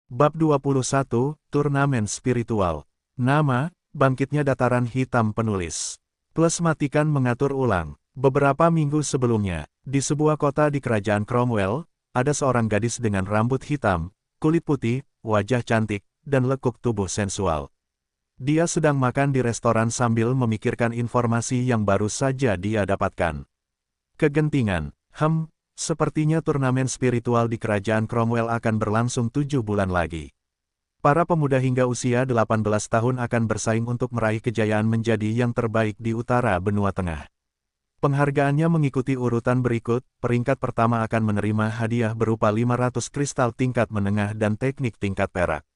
Bab 21, Turnamen Spiritual. Nama, Bangkitnya Dataran Hitam Penulis. Plus matikan mengatur ulang. Beberapa minggu sebelumnya, di sebuah kota di kerajaan Cromwell, ada seorang gadis dengan rambut hitam, kulit putih, wajah cantik, dan lekuk tubuh sensual. Dia sedang makan di restoran sambil memikirkan informasi yang baru saja dia dapatkan. Kegentingan, sepertinya turnamen spiritual di kerajaan Cromwell akan berlangsung 7 bulan lagi. Para pemuda hingga usia 18 tahun akan bersaing untuk meraih kejayaan menjadi yang terbaik di utara benua tengah. Penghargaannya mengikuti urutan berikut, peringkat pertama akan menerima hadiah berupa 500 kristal tingkat menengah dan teknik tingkat perak.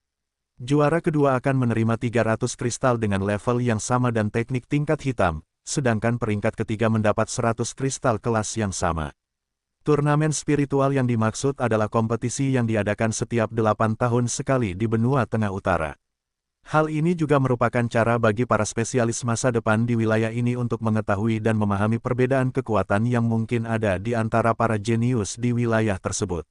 Juara kedua akan menerima 300 kristal dengan level yang sama dan teknik tingkat hitam, sedangkan peringkat ketiga mendapat 100 kristal kelas yang sama. Turnamen spiritual yang dimaksud adalah kompetisi yang diadakan setiap 8 tahun sekali di benua tengah utara. Hal ini juga merupakan cara bagi para spesialis masa depan di wilayah ini untuk mengetahui dan memahami perbedaan kekuatan yang mungkin ada di antara para jenius di wilayah tersebut.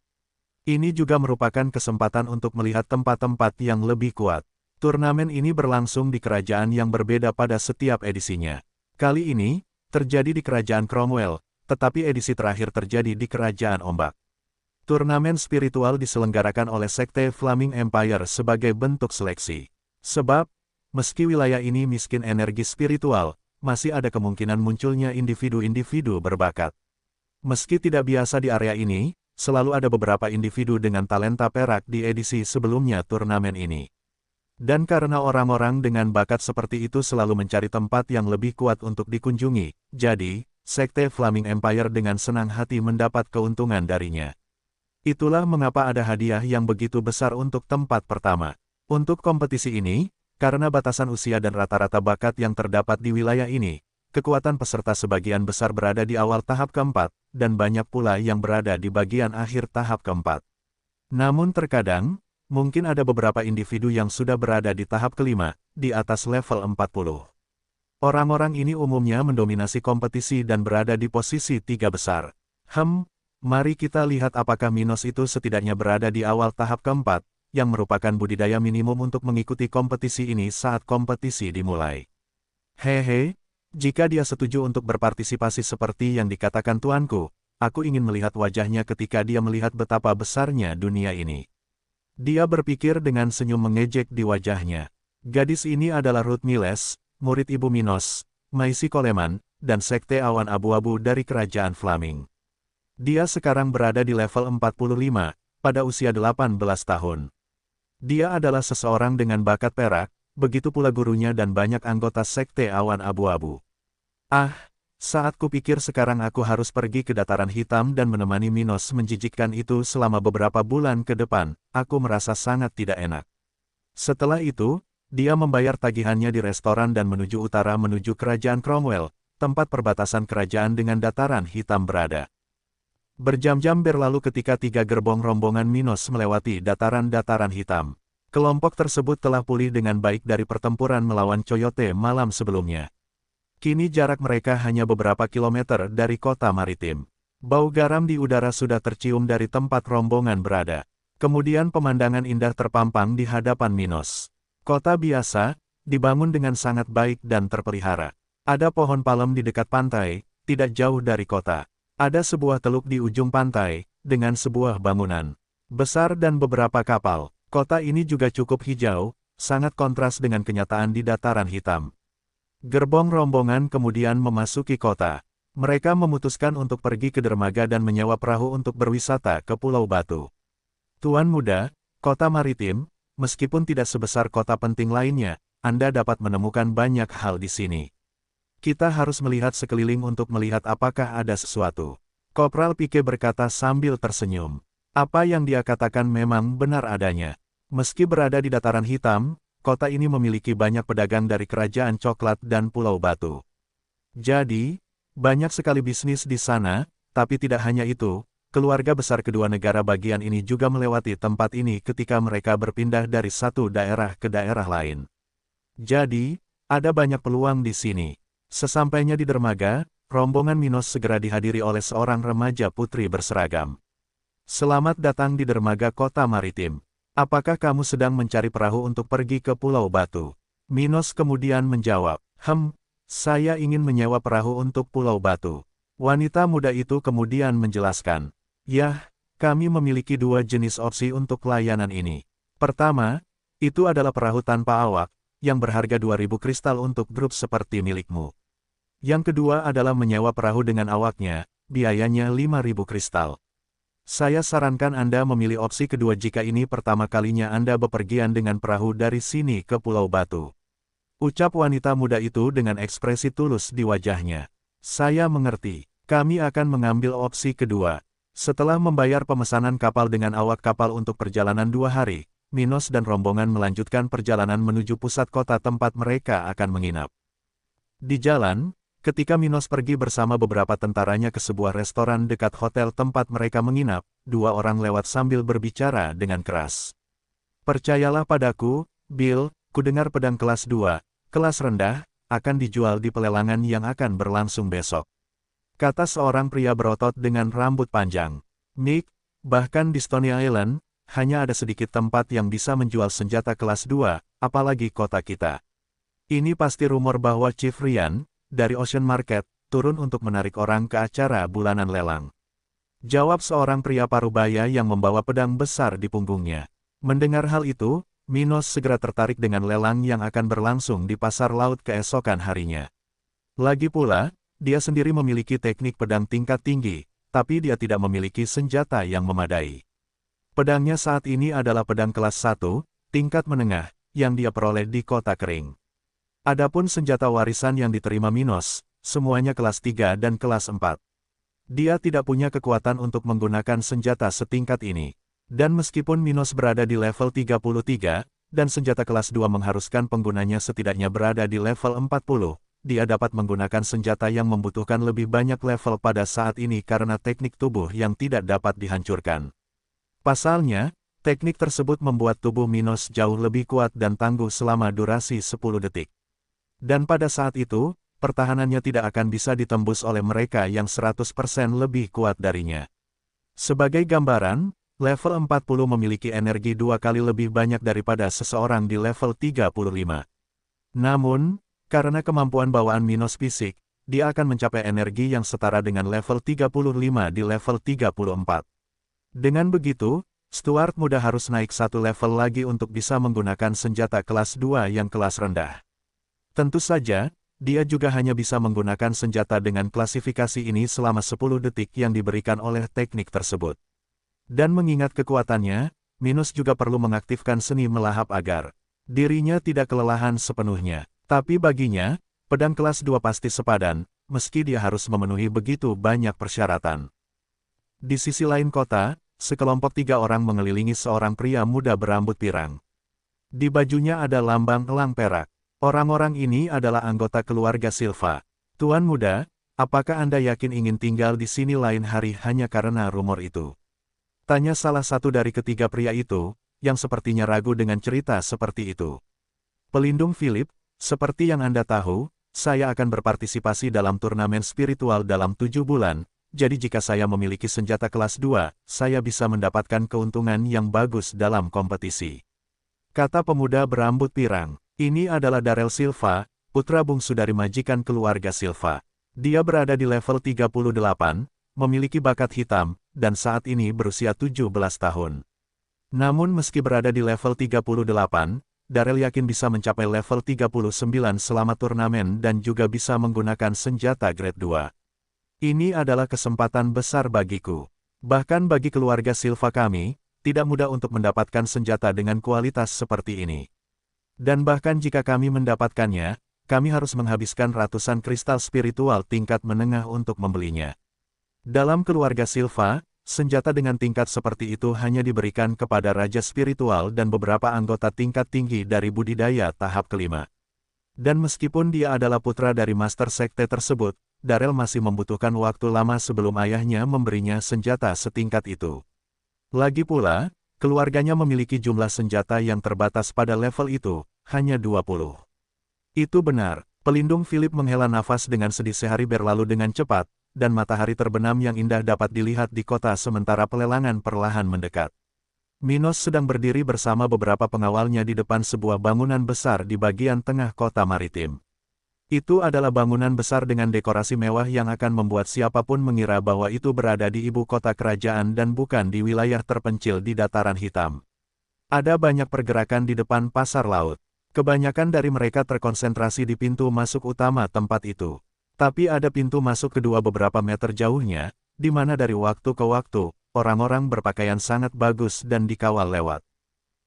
Ini juga merupakan kesempatan untuk melihat tempat-tempat yang lebih kuat. Turnamen ini berlangsung di kerajaan yang berbeda pada setiap edisinya. Kali ini, terjadi di kerajaan Cromwell, tetapi edisi terakhir terjadi di Kerajaan Ombak. Turnamen spiritual diselenggarakan oleh Sekte Flaming Empire sebagai bentuk seleksi. Sebab, meski wilayah ini miskin energi spiritual, masih ada kemungkinan munculnya individu-individu berbakat. Meski tidak biasa di area ini, selalu ada beberapa individu dengan talenta perak di edisi sebelumnya turnamen ini. Dan karena orang-orang dengan bakat seperti itu selalu mencari tempat yang lebih kuat untuk dikunjungi, jadi, Sekte Flaming Empire dengan senang hati mendapat keuntungan darinya. Itulah mengapa ada hadiah yang begitu besar untuk tempat pertama. Untuk kompetisi ini, karena batasan usia dan rata-rata bakat yang terdapat di wilayah ini, kekuatan peserta sebagian besar berada di awal tahap keempat, dan banyak pula yang berada di bagian akhir tahap keempat. Namun terkadang, mungkin ada beberapa individu yang sudah berada di tahap kelima, di atas level 40. Orang-orang ini umumnya mendominasi kompetisi dan berada di posisi 3 besar. Mari kita lihat apakah Minos itu setidaknya berada di awal tahap keempat, yang merupakan budidaya minimum untuk mengikuti kompetisi ini saat kompetisi dimulai. Hehe, jika dia setuju untuk berpartisipasi seperti yang dikatakan tuanku, aku ingin melihat wajahnya ketika dia melihat betapa besarnya dunia ini. Dia berpikir dengan senyum mengejek di wajahnya. Gadis ini adalah Ruth Miles, murid Ibu Minos, Maisi Coleman, dan Sekte Awan Abu-Abu dari Kerajaan Flaming. Dia sekarang berada di level 45, pada usia 18 tahun. Dia adalah seseorang dengan bakat perak, begitu pula gurunya dan banyak anggota Sekte Awan Abu-Abu. Saat kupikir sekarang aku harus pergi ke Dataran Hitam dan menemani Minos menjijikkan itu selama beberapa bulan ke depan, aku merasa sangat tidak enak. Setelah itu, dia membayar tagihannya di restoran dan menuju utara menuju Kerajaan Cromwell, tempat perbatasan kerajaan dengan Dataran Hitam berada. Berjam-jam berlalu ketika 3 gerbong rombongan Minos melewati dataran-dataran hitam. Kelompok tersebut telah pulih dengan baik dari pertempuran melawan Coyote malam sebelumnya. Kini jarak mereka hanya beberapa kilometer dari kota maritim. Bau garam di udara sudah tercium dari tempat rombongan berada. Kemudian pemandangan indah terpampang di hadapan Minos. Kota biasa, dibangun dengan sangat baik dan terpelihara. Ada pohon palem di dekat pantai, tidak jauh dari kota. Ada sebuah teluk di ujung pantai, dengan sebuah bangunan besar dan beberapa kapal. Kota ini juga cukup hijau, sangat kontras dengan kenyataan di Dataran Hitam. Gerbong rombongan kemudian memasuki kota. Mereka memutuskan untuk pergi ke dermaga dan menyewa perahu untuk berwisata ke Pulau Batu. Tuan muda, kota maritim, meskipun tidak sebesar kota penting lainnya, Anda dapat menemukan banyak hal di sini. Kita harus melihat sekeliling untuk melihat apakah ada sesuatu. Kopral Pike berkata sambil tersenyum. Apa yang dia katakan memang benar adanya. Meski berada di Dataran Hitam, kota ini memiliki banyak pedagang dari Kerajaan Coklat dan Pulau Batu. Jadi, banyak sekali bisnis di sana, tapi tidak hanya itu. Keluarga besar kedua negara bagian ini juga melewati tempat ini ketika mereka berpindah dari satu daerah ke daerah lain. Jadi, ada banyak peluang di sini. Sesampainya di dermaga, rombongan Minos segera dihadiri oleh seorang remaja putri berseragam. Selamat datang di dermaga kota maritim. Apakah kamu sedang mencari perahu untuk pergi ke Pulau Batu? Minos kemudian menjawab, saya ingin menyewa perahu untuk Pulau Batu. Wanita muda itu kemudian menjelaskan, "Yah, kami memiliki dua jenis opsi untuk layanan ini. Pertama, itu adalah perahu tanpa awak, yang berharga 2.000 kristal untuk grup seperti milikmu. Yang kedua adalah menyewa perahu dengan awaknya, biayanya 5.000 kristal. Saya sarankan Anda memilih opsi kedua jika ini pertama kalinya Anda bepergian dengan perahu dari sini ke Pulau Batu." Ucap wanita muda itu dengan ekspresi tulus di wajahnya. "Saya mengerti. Kami akan mengambil opsi kedua." Setelah membayar pemesanan kapal dengan awak kapal untuk perjalanan 2 hari, Minos dan rombongan melanjutkan perjalanan menuju pusat kota tempat mereka akan menginap. Di jalan, ketika Minos pergi bersama beberapa tentaranya ke sebuah restoran dekat hotel tempat mereka menginap, dua orang lewat sambil berbicara dengan keras. "Percayalah padaku, Bill, kudengar pedang kelas 2, kelas rendah, akan dijual di pelelangan yang akan berlangsung besok," kata seorang pria berotot dengan rambut panjang. "Nick, bahkan di Stony Island, hanya ada sedikit tempat yang bisa menjual senjata kelas 2, apalagi kota kita. Ini pasti rumor bahwa Chief Ryan, dari Ocean Market, turun untuk menarik orang ke acara bulanan lelang," jawab seorang pria parubaya yang membawa pedang besar di punggungnya. Mendengar hal itu, Minos segera tertarik dengan lelang yang akan berlangsung di pasar laut keesokan harinya. Lagi pula, dia sendiri memiliki teknik pedang tingkat tinggi, tapi dia tidak memiliki senjata yang memadai. Pedangnya saat ini adalah pedang kelas 1, tingkat menengah, yang dia peroleh di kota kering. Adapun senjata warisan yang diterima Minos, semuanya kelas 3 dan kelas 4. Dia tidak punya kekuatan untuk menggunakan senjata setingkat ini. Dan meskipun Minos berada di level 33, dan senjata kelas 2 mengharuskan penggunanya setidaknya berada di level 40, dia dapat menggunakan senjata yang membutuhkan lebih banyak level pada saat ini karena teknik tubuh yang tidak dapat dihancurkan. Pasalnya, teknik tersebut membuat tubuh Minos jauh lebih kuat dan tangguh selama durasi 10 detik. Dan pada saat itu, pertahanannya tidak akan bisa ditembus oleh mereka yang 100% lebih kuat darinya. Sebagai gambaran, level 40 memiliki energi 2 kali lebih banyak daripada seseorang di level 35. Namun, karena kemampuan bawaan Minos fisik, dia akan mencapai energi yang setara dengan level 35 di level 34. Dengan begitu, Stuart muda harus naik satu level lagi untuk bisa menggunakan senjata kelas 2 yang kelas rendah. Tentu saja, dia juga hanya bisa menggunakan senjata dengan klasifikasi ini selama 10 detik yang diberikan oleh teknik tersebut. Dan mengingat kekuatannya, Minos juga perlu mengaktifkan seni melahap agar dirinya tidak kelelahan sepenuhnya. Tapi baginya, pedang kelas 2 pasti sepadan, meski dia harus memenuhi begitu banyak persyaratan. Di sisi lain kota, sekelompok 3 orang mengelilingi seorang pria muda berambut pirang. Di bajunya ada lambang elang perak. Orang-orang ini adalah anggota keluarga Silva. "Tuan muda, apakah Anda yakin ingin tinggal di sini lain hari hanya karena rumor itu?" tanya salah satu dari ketiga pria itu, yang sepertinya ragu dengan cerita seperti itu. "Pelindung Philip, seperti yang Anda tahu, saya akan berpartisipasi dalam turnamen spiritual dalam 7 bulan, jadi jika saya memiliki senjata kelas 2, saya bisa mendapatkan keuntungan yang bagus dalam kompetisi," kata pemuda berambut pirang. Ini adalah Darrell Silva, putra bungsu dari majikan keluarga Silva. Dia berada di level 38, memiliki bakat hitam, dan saat ini berusia 17 tahun. Namun meski berada di level 38, Darrell yakin bisa mencapai level 39 selama turnamen dan juga bisa menggunakan senjata grade 2. "Ini adalah kesempatan besar bagiku. Bahkan bagi keluarga Silva kami, tidak mudah untuk mendapatkan senjata dengan kualitas seperti ini. Dan bahkan jika kami mendapatkannya, kami harus menghabiskan ratusan kristal spiritual tingkat menengah untuk membelinya. Dalam keluarga Silva, senjata dengan tingkat seperti itu hanya diberikan kepada raja spiritual dan beberapa anggota tingkat tinggi dari budidaya tahap kelima. Dan meskipun dia adalah putra dari master sekte tersebut, Darrell masih membutuhkan waktu lama sebelum ayahnya memberinya senjata setingkat itu. Lagi pula, keluarganya memiliki jumlah senjata yang terbatas pada level itu, hanya 20. Itu benar, pelindung Philip menghela nafas dengan sedih. Sehari berlalu dengan cepat, dan matahari terbenam yang indah dapat dilihat di kota sementara pelelangan perlahan mendekat. Minos sedang berdiri bersama beberapa pengawalnya di depan sebuah bangunan besar di bagian tengah kota maritim. Itu adalah bangunan besar dengan dekorasi mewah yang akan membuat siapapun mengira bahwa itu berada di ibu kota kerajaan dan bukan di wilayah terpencil di dataran hitam. Ada banyak pergerakan di depan pasar laut. Kebanyakan dari mereka terkonsentrasi di pintu masuk utama tempat itu. Tapi ada pintu masuk kedua beberapa meter jauhnya, di mana dari waktu ke waktu, orang-orang berpakaian sangat bagus dan dikawal lewat.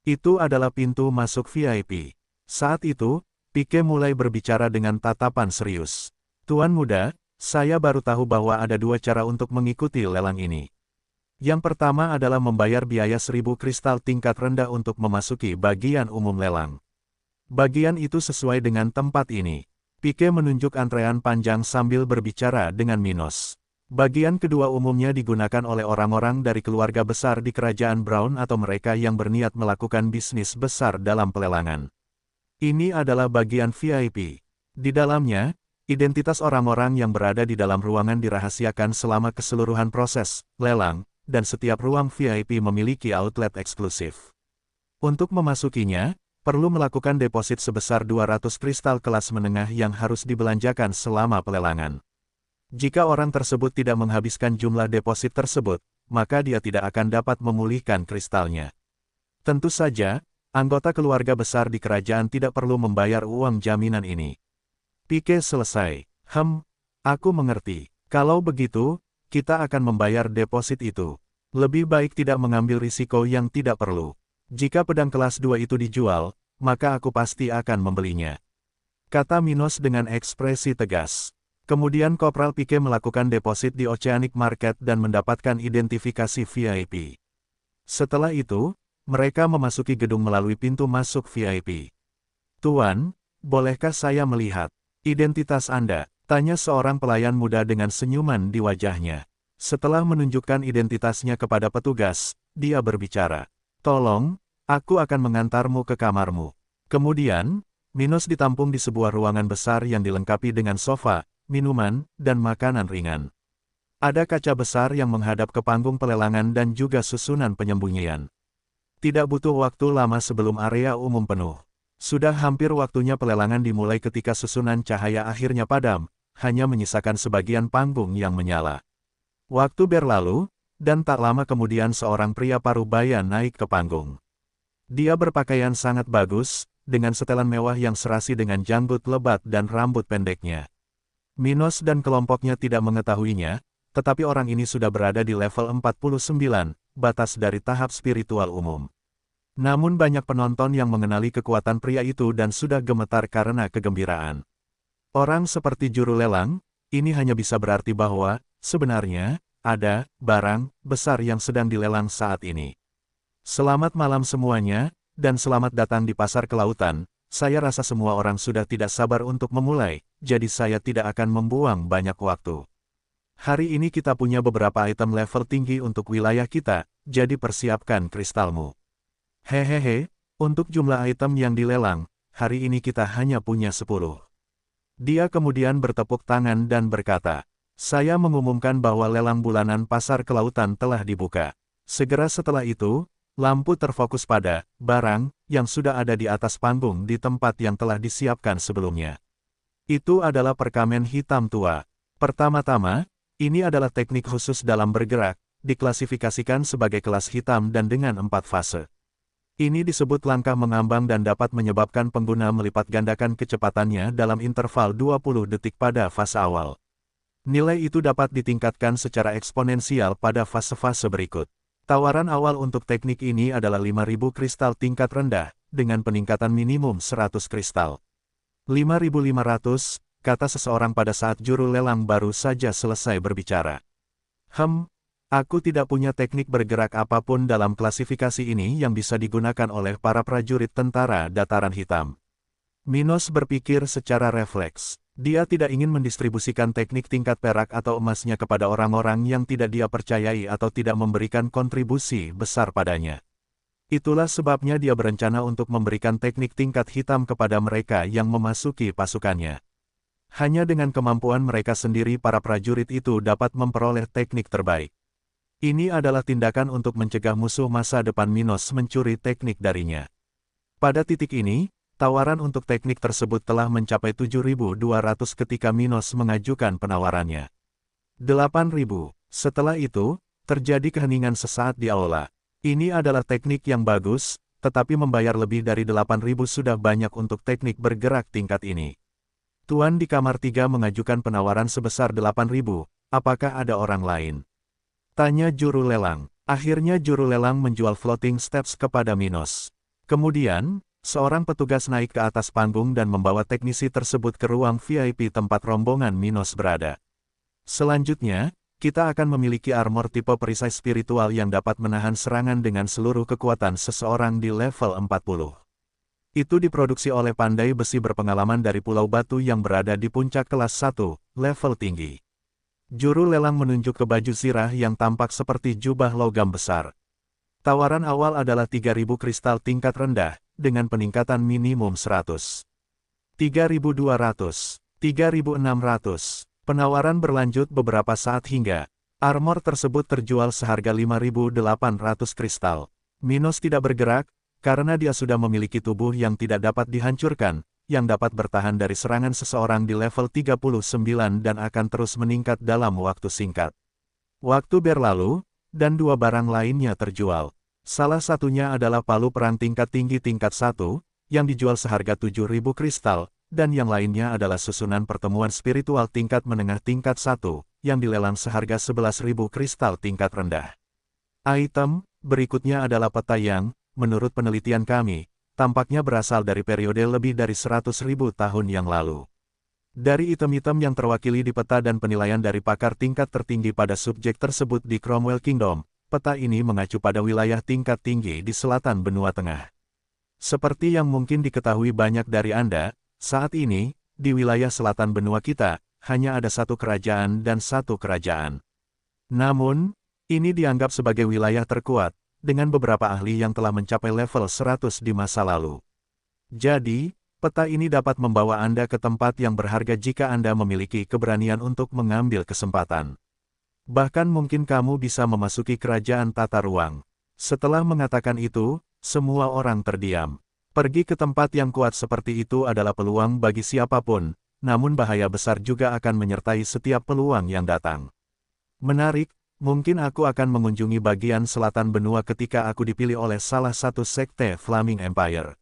Itu adalah pintu masuk VIP. Saat itu, Pike mulai berbicara dengan tatapan serius. Tuan muda, saya baru tahu bahwa ada dua cara untuk mengikuti lelang ini. Yang pertama adalah membayar biaya 1000 kristal tingkat rendah untuk memasuki bagian umum lelang. Bagian itu sesuai dengan tempat ini. Pike menunjuk antrean panjang sambil berbicara dengan Minos. Bagian kedua umumnya digunakan oleh orang-orang dari keluarga besar di Kerajaan Brown atau mereka yang berniat melakukan bisnis besar dalam pelelangan. Ini adalah bagian VIP. Di dalamnya, identitas orang-orang yang berada di dalam ruangan dirahasiakan selama keseluruhan proses lelang, dan setiap ruang VIP memiliki outlet eksklusif. Untuk memasukinya, perlu melakukan deposit sebesar 200 kristal kelas menengah yang harus dibelanjakan selama pelelangan. Jika orang tersebut tidak menghabiskan jumlah deposit tersebut, maka dia tidak akan dapat memulihkan kristalnya. Tentu saja, anggota keluarga besar di kerajaan tidak perlu membayar uang jaminan ini. Pike selesai. Aku mengerti. Kalau begitu, kita akan membayar deposit itu. Lebih baik tidak mengambil risiko yang tidak perlu. Jika pedang kelas 2 itu dijual, maka aku pasti akan membelinya. Kata Minos dengan ekspresi tegas. Kemudian Kopral Pike melakukan deposit di Oceanic Market dan mendapatkan identifikasi VIP. Setelah itu, mereka memasuki gedung melalui pintu masuk VIP. Tuan, bolehkah saya melihat identitas Anda? Tanya seorang pelayan muda dengan senyuman di wajahnya. Setelah menunjukkan identitasnya kepada petugas, dia berbicara. Tolong, aku akan mengantarmu ke kamarmu. Kemudian, Minos ditampung di sebuah ruangan besar yang dilengkapi dengan sofa, minuman, dan makanan ringan. Ada kaca besar yang menghadap ke panggung pelelangan dan juga susunan penyembunyian. Tidak butuh waktu lama sebelum area umum penuh. Sudah hampir waktunya pelelangan dimulai ketika susunan cahaya akhirnya padam, hanya menyisakan sebagian panggung yang menyala. Waktu berlalu, dan tak lama kemudian seorang pria parubaya naik ke panggung. Dia berpakaian sangat bagus, dengan setelan mewah yang serasi dengan janggut lebat dan rambut pendeknya. Minos dan kelompoknya tidak mengetahuinya, tetapi orang ini sudah berada di level 49, batas dari tahap spiritual umum. Namun banyak penonton yang mengenali kekuatan pria itu dan sudah gemetar karena kegembiraan. Orang seperti juru lelang, ini hanya bisa berarti bahwa, sebenarnya, ada barang besar yang sedang dilelang saat ini. Selamat malam semuanya, dan selamat datang di pasar kelautan. Saya rasa semua orang sudah tidak sabar untuk memulai, jadi saya tidak akan membuang banyak waktu. Hari ini kita punya beberapa item level tinggi untuk wilayah kita, jadi persiapkan kristalmu. Hehehe, untuk jumlah item yang dilelang, hari ini kita hanya punya 10. Dia kemudian bertepuk tangan dan berkata, saya mengumumkan bahwa lelang bulanan pasar kelautan telah dibuka. Segera setelah itu, lampu terfokus pada barang yang sudah ada di atas panggung di tempat yang telah disiapkan sebelumnya. Itu adalah perkamen hitam tua. Pertama-tama, ini adalah teknik khusus dalam bergerak, diklasifikasikan sebagai kelas hitam dan dengan 4 fase. Ini disebut langkah mengambang dan dapat menyebabkan pengguna melipat gandakan kecepatannya dalam interval 20 detik pada fase awal. Nilai itu dapat ditingkatkan secara eksponensial pada fase-fase berikut. Tawaran awal untuk teknik ini adalah 5000 kristal tingkat rendah, dengan peningkatan minimum 100 kristal. 5500, kata seseorang pada saat juru lelang baru saja selesai berbicara. Aku tidak punya teknik bergerak apapun dalam klasifikasi ini yang bisa digunakan oleh para prajurit tentara dataran hitam. Minos berpikir secara refleks. Dia tidak ingin mendistribusikan teknik tingkat perak atau emasnya kepada orang-orang yang tidak dia percayai atau tidak memberikan kontribusi besar padanya. Itulah sebabnya dia berencana untuk memberikan teknik tingkat hitam kepada mereka yang memasuki pasukannya. Hanya dengan kemampuan mereka sendiri para prajurit itu dapat memperoleh teknik terbaik. Ini adalah tindakan untuk mencegah musuh masa depan Minos mencuri teknik darinya. Pada titik ini, tawaran untuk teknik tersebut telah mencapai 7.200 ketika Minos mengajukan penawarannya. 8.000. Setelah itu, terjadi keheningan sesaat di aula. Ini adalah teknik yang bagus, tetapi membayar lebih dari 8.000 sudah banyak untuk teknik bergerak tingkat ini. Tuan di kamar 3 mengajukan penawaran sebesar 8.000, apakah ada orang lain? Tanya juru lelang. Akhirnya juru lelang menjual floating steps kepada Minos. Kemudian, seorang petugas naik ke atas panggung dan membawa teknisi tersebut ke ruang VIP tempat rombongan Minos berada. Selanjutnya, kita akan memiliki armor tipe perisai spiritual yang dapat menahan serangan dengan seluruh kekuatan seseorang di level 40. Itu diproduksi oleh pandai besi berpengalaman dari Pulau Batu yang berada di puncak kelas 1, level tinggi. Juru lelang menunjuk ke baju zirah yang tampak seperti jubah logam besar. Tawaran awal adalah 3.000 kristal tingkat rendah, dengan peningkatan minimum 100. 3.200. 3.600. Penawaran berlanjut beberapa saat hingga armor tersebut terjual seharga 5.800 kristal. Minos tidak bergerak, karena dia sudah memiliki tubuh yang tidak dapat dihancurkan, yang dapat bertahan dari serangan seseorang di level 39 dan akan terus meningkat dalam waktu singkat. Waktu berlalu, dan dua barang lainnya terjual. Salah satunya adalah palu perang tingkat tinggi tingkat 1, yang dijual seharga 7.000 kristal, dan yang lainnya adalah susunan pertemuan spiritual tingkat menengah tingkat 1, yang dilelang seharga 11.000 kristal tingkat rendah. Item berikutnya adalah peta yang, menurut penelitian kami, tampaknya berasal dari periode lebih dari 100.000 tahun yang lalu. Dari item-item yang terwakili di peta dan penilaian dari pakar tingkat tertinggi pada subjek tersebut di Cromwell Kingdom, peta ini mengacu pada wilayah tingkat tinggi di selatan benua tengah. Seperti yang mungkin diketahui banyak dari Anda, saat ini, di wilayah selatan benua kita, hanya ada satu kerajaan dan satu kerajaan. Namun, ini dianggap sebagai wilayah terkuat, dengan beberapa ahli yang telah mencapai level 100 di masa lalu. Jadi, peta ini dapat membawa Anda ke tempat yang berharga jika Anda memiliki keberanian untuk mengambil kesempatan. Bahkan mungkin kamu bisa memasuki kerajaan tata ruang. Setelah mengatakan itu, semua orang terdiam. Pergi ke tempat yang kuat seperti itu adalah peluang bagi siapapun, namun bahaya besar juga akan menyertai setiap peluang yang datang. Menarik. Mungkin aku akan mengunjungi bagian selatan benua ketika aku dipilih oleh salah satu sekte Flaming Empire.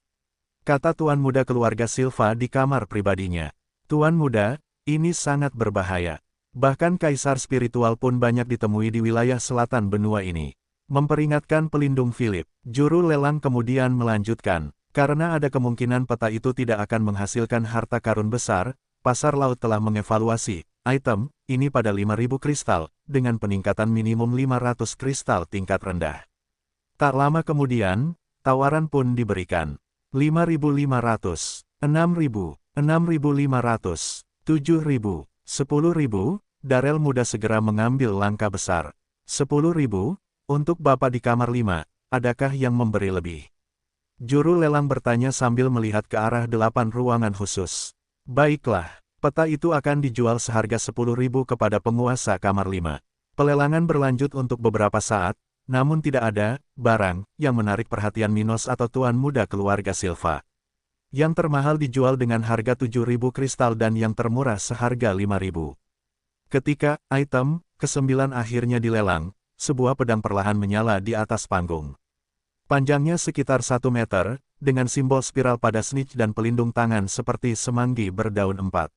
Kata Tuan Muda keluarga Silva di kamar pribadinya. Tuan Muda, ini sangat berbahaya. Bahkan kaisar spiritual pun banyak ditemui di wilayah selatan benua ini. Memperingatkan pelindung Philip, juru lelang kemudian melanjutkan. Karena ada kemungkinan peta itu tidak akan menghasilkan harta karun besar, pasar laut telah mengevaluasi item ini pada 5.000 kristal, dengan peningkatan minimum 500 kristal tingkat rendah. Tak lama kemudian, tawaran pun diberikan. 5.500, 6.000, 6.500, 7.000, 10.000, Darel Muda segera mengambil langkah besar. 10.000, untuk Bapak di kamar 5, adakah yang memberi lebih? Juru lelang bertanya sambil melihat ke arah 8 ruangan khusus. Baiklah. Peta itu akan dijual seharga 10.000 kepada penguasa kamar 5. Pelelangan berlanjut untuk beberapa saat, namun tidak ada barang yang menarik perhatian Minos atau Tuan Muda keluarga Silva. Yang termahal dijual dengan harga 7.000 kristal dan yang termurah seharga 5.000. Ketika item ke-9 akhirnya dilelang, sebuah pedang perlahan menyala di atas panggung. Panjangnya sekitar 1 meter, dengan simbol spiral pada snitch dan pelindung tangan seperti semanggi berdaun 4.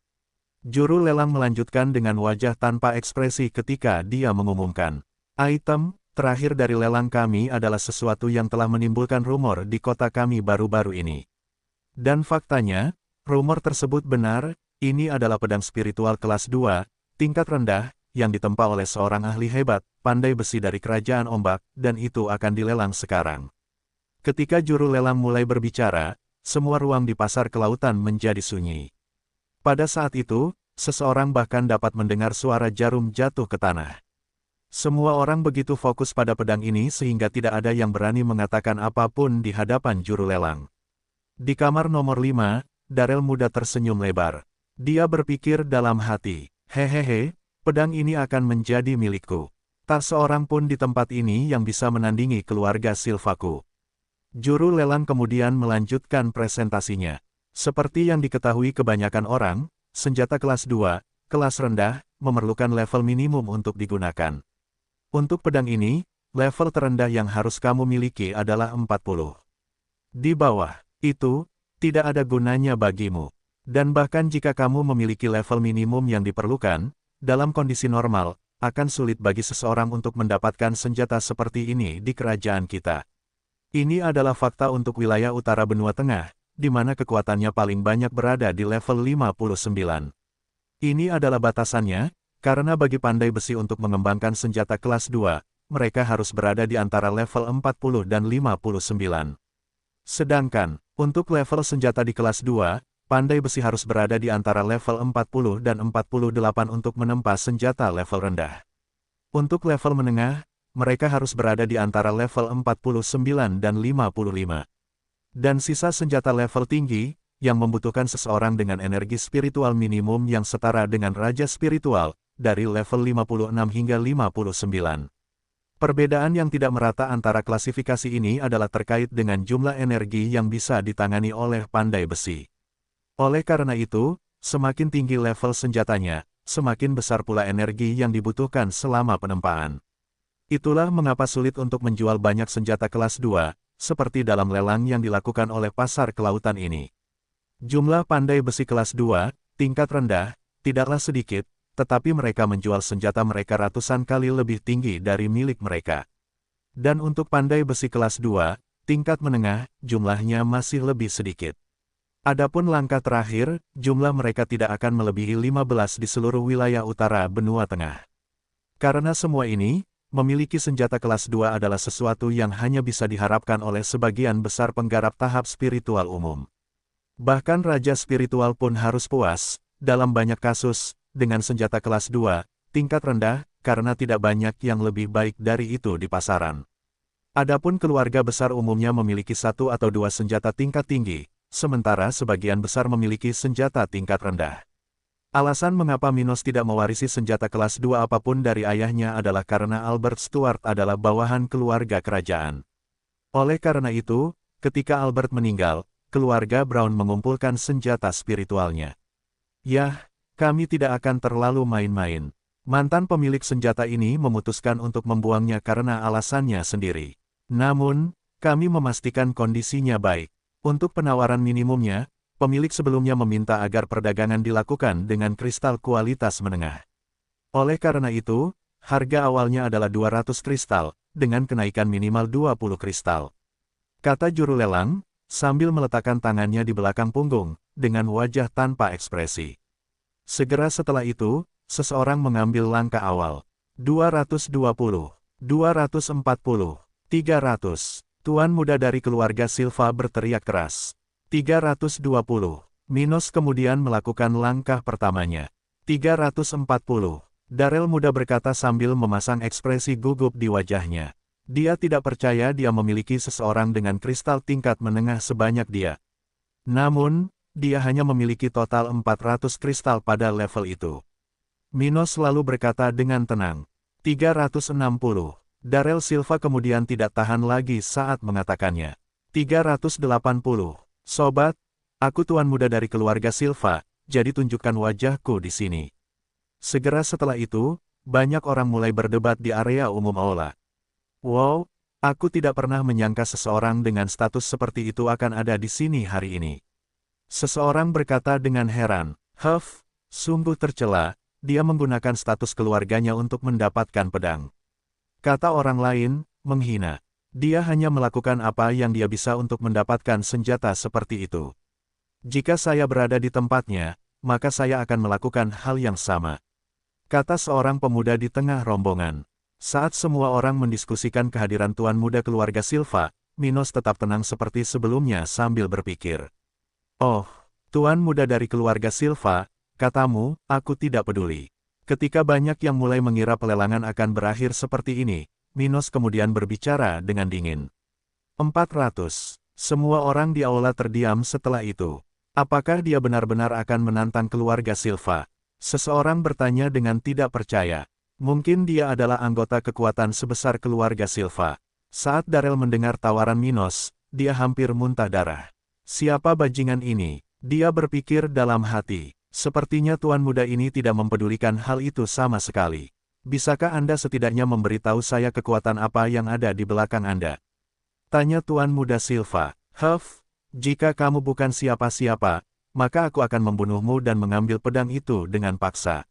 Juru lelang melanjutkan dengan wajah tanpa ekspresi ketika dia mengumumkan. Item terakhir dari lelang kami adalah sesuatu yang telah menimbulkan rumor di kota kami baru-baru ini. Dan faktanya, rumor tersebut benar, ini adalah pedang spiritual kelas 2, tingkat rendah, yang ditempa oleh seorang ahli hebat, pandai besi dari kerajaan ombak, dan itu akan dilelang sekarang. Ketika juru lelang mulai berbicara, semua ruang di pasar kelautan menjadi sunyi. Pada saat itu, seseorang bahkan dapat mendengar suara jarum jatuh ke tanah. Semua orang begitu fokus pada pedang ini sehingga tidak ada yang berani mengatakan apapun di hadapan juru lelang. Di kamar nomor 5, Darel Muda tersenyum lebar. Dia berpikir dalam hati, hehehe, pedang ini akan menjadi milikku. Tak seorang pun di tempat ini yang bisa menandingi keluarga Silvaku. Juru lelang kemudian melanjutkan presentasinya. Seperti yang diketahui kebanyakan orang, senjata kelas 2, kelas rendah, memerlukan level minimum untuk digunakan. Untuk pedang ini, level terendah yang harus kamu miliki adalah 40. Di bawah itu, tidak ada gunanya bagimu. Dan bahkan jika kamu memiliki level minimum yang diperlukan, dalam kondisi normal, akan sulit bagi seseorang untuk mendapatkan senjata seperti ini di kerajaan kita. Ini adalah fakta untuk wilayah utara benua tengah, di mana kekuatannya paling banyak berada di level 59. Ini adalah batasannya, karena bagi pandai besi untuk mengembangkan senjata kelas 2, mereka harus berada di antara level 40 dan 59. Sedangkan, untuk level senjata di kelas 2, pandai besi harus berada di antara level 40 dan 48 untuk menempa senjata level rendah. Untuk level menengah, mereka harus berada di antara level 49 dan 55. Dan sisa senjata level tinggi, yang membutuhkan seseorang dengan energi spiritual minimum yang setara dengan Raja Spiritual, dari level 56 hingga 59. Perbedaan yang tidak merata antara klasifikasi ini adalah terkait dengan jumlah energi yang bisa ditangani oleh pandai besi. Oleh karena itu, semakin tinggi level senjatanya, semakin besar pula energi yang dibutuhkan selama penempaan. Itulah mengapa sulit untuk menjual banyak senjata kelas 2, seperti dalam lelang yang dilakukan oleh pasar kelautan ini. Jumlah pandai besi kelas 2, tingkat rendah, tidaklah sedikit, tetapi mereka menjual senjata mereka ratusan kali lebih tinggi dari milik mereka. Dan untuk pandai besi kelas 2, tingkat menengah, jumlahnya masih lebih sedikit. Adapun langkah terakhir, jumlah mereka tidak akan melebihi 15 di seluruh wilayah utara benua tengah. Karena semua ini, memiliki senjata kelas 2 adalah sesuatu yang hanya bisa diharapkan oleh sebagian besar penggarap tahap spiritual umum. Bahkan Raja Spiritual pun harus puas, dalam banyak kasus, dengan senjata kelas 2, tingkat rendah, karena tidak banyak yang lebih baik dari itu di pasaran. Adapun keluarga besar umumnya memiliki satu atau dua senjata tingkat tinggi, sementara sebagian besar memiliki senjata tingkat rendah. Alasan mengapa Minos tidak mewarisi senjata kelas 2 apapun dari ayahnya adalah karena Albert Stuart adalah bawahan keluarga kerajaan. Oleh karena itu, ketika Albert meninggal, keluarga Brown mengumpulkan senjata spiritualnya. Yah, kami tidak akan terlalu main-main. Mantan pemilik senjata ini memutuskan untuk membuangnya karena alasannya sendiri. Namun, kami memastikan kondisinya baik. Untuk penawaran minimumnya, pemilik sebelumnya meminta agar perdagangan dilakukan dengan kristal kualitas menengah. Oleh karena itu, harga awalnya adalah 200 kristal, dengan kenaikan minimal 20 kristal. Kata juru lelang, sambil meletakkan tangannya di belakang punggung, dengan wajah tanpa ekspresi. Segera setelah itu, seseorang mengambil langkah awal. 220, 240, 300. Tuan muda dari keluarga Silva berteriak keras. 320. Minos kemudian melakukan langkah pertamanya. 340. Darrell muda berkata sambil memasang ekspresi gugup di wajahnya. Dia tidak percaya dia memiliki seseorang dengan kristal tingkat menengah sebanyak dia. Namun, dia hanya memiliki total 400 kristal pada level itu. Minos lalu berkata dengan tenang. 360. Darrell Silva kemudian tidak tahan lagi saat mengatakannya. 380. Sobat, aku tuan muda dari keluarga Silva, jadi tunjukkan wajahku di sini. Segera setelah itu, banyak orang mulai berdebat di area umum aula. Wow, aku tidak pernah menyangka seseorang dengan status seperti itu akan ada di sini hari ini. Seseorang berkata dengan heran, Huff, sungguh tercela, dia menggunakan status keluarganya untuk mendapatkan pedang. Kata orang lain, menghina. Dia hanya melakukan apa yang dia bisa untuk mendapatkan senjata seperti itu. Jika saya berada di tempatnya, maka saya akan melakukan hal yang sama. Kata seorang pemuda di tengah rombongan. Saat semua orang mendiskusikan kehadiran tuan muda keluarga Silva, Minos tetap tenang seperti sebelumnya sambil berpikir. Oh, tuan muda dari keluarga Silva, katamu, aku tidak peduli. Ketika banyak yang mulai mengira pelelangan akan berakhir seperti ini, Minos kemudian berbicara dengan dingin. 400. Semua orang di aula terdiam setelah itu. Apakah dia benar-benar akan menantang keluarga Silva? Seseorang bertanya dengan tidak percaya. Mungkin dia adalah anggota kekuatan sebesar keluarga Silva. Saat Darrell mendengar tawaran Minos, dia hampir muntah darah. Siapa bajingan ini? Dia berpikir dalam hati. Sepertinya tuan muda ini tidak mempedulikan hal itu sama sekali. Bisakah Anda setidaknya memberitahu saya kekuatan apa yang ada di belakang Anda? Tanya tuan muda Silva. Jika kamu bukan siapa-siapa, maka aku akan membunuhmu dan mengambil pedang itu dengan paksa.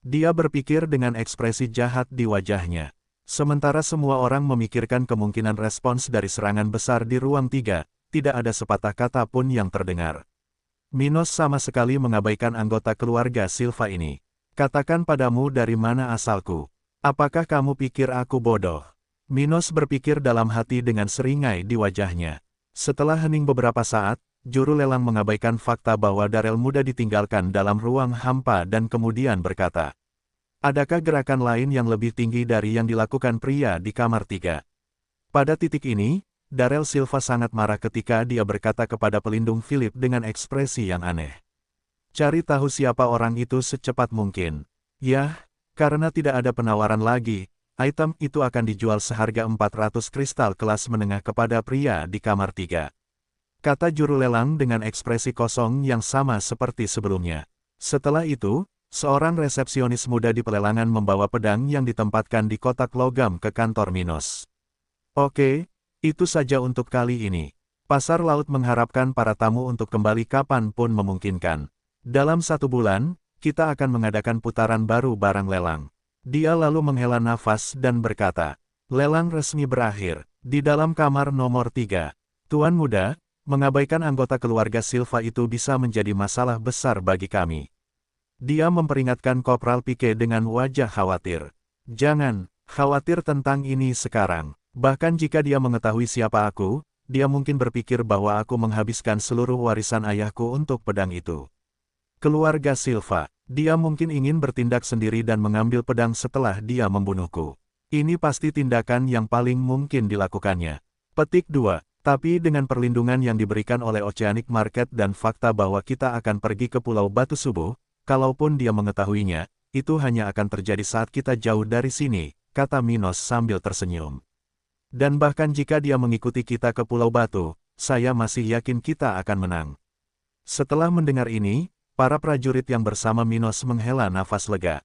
Dia berpikir dengan ekspresi jahat di wajahnya. Sementara semua orang memikirkan kemungkinan respons dari serangan besar di ruang 3, tidak ada sepatah kata pun yang terdengar. Minos sama sekali mengabaikan anggota keluarga Silva ini. Katakan padamu dari mana asalku. Apakah kamu pikir aku bodoh? Minos berpikir dalam hati dengan seringai di wajahnya. Setelah hening beberapa saat, juru lelang mengabaikan fakta bahwa Darrell muda ditinggalkan dalam ruang hampa dan kemudian berkata, adakah gerakan lain yang lebih tinggi dari yang dilakukan pria di kamar 3? Pada titik ini, Darrell Silva sangat marah ketika dia berkata kepada pelindung Philip dengan ekspresi yang aneh. Cari tahu siapa orang itu secepat mungkin. Yah, karena tidak ada penawaran lagi, item itu akan dijual seharga 400 kristal kelas menengah kepada pria di kamar 3. Kata juru lelang dengan ekspresi kosong yang sama seperti sebelumnya. Setelah itu, seorang resepsionis muda di pelelangan membawa pedang yang ditempatkan di kotak logam ke kantor Minos. Oke, itu saja untuk kali ini. Pasar laut mengharapkan para tamu untuk kembali kapan pun memungkinkan. Dalam 1 bulan, kita akan mengadakan putaran baru barang lelang. Dia lalu menghela nafas dan berkata, lelang resmi berakhir, di dalam kamar nomor 3. Tuan muda, mengabaikan anggota keluarga Silva itu bisa menjadi masalah besar bagi kami. Dia memperingatkan Kopral Pike dengan wajah khawatir. Jangan khawatir tentang ini sekarang. Bahkan jika dia mengetahui siapa aku, dia mungkin berpikir bahwa aku menghabiskan seluruh warisan ayahku untuk pedang itu. Keluarga Silva, dia mungkin ingin bertindak sendiri dan mengambil pedang setelah dia membunuhku. Ini pasti tindakan yang paling mungkin dilakukannya. Petik 2. Tapi dengan perlindungan yang diberikan oleh Oceanic Market dan fakta bahwa kita akan pergi ke Pulau Batu Subuh, kalaupun dia mengetahuinya, itu hanya akan terjadi saat kita jauh dari sini, kata Minos sambil tersenyum. Dan bahkan jika dia mengikuti kita ke Pulau Batu, saya masih yakin kita akan menang. Setelah mendengar ini, para prajurit yang bersama Minos menghela nafas lega.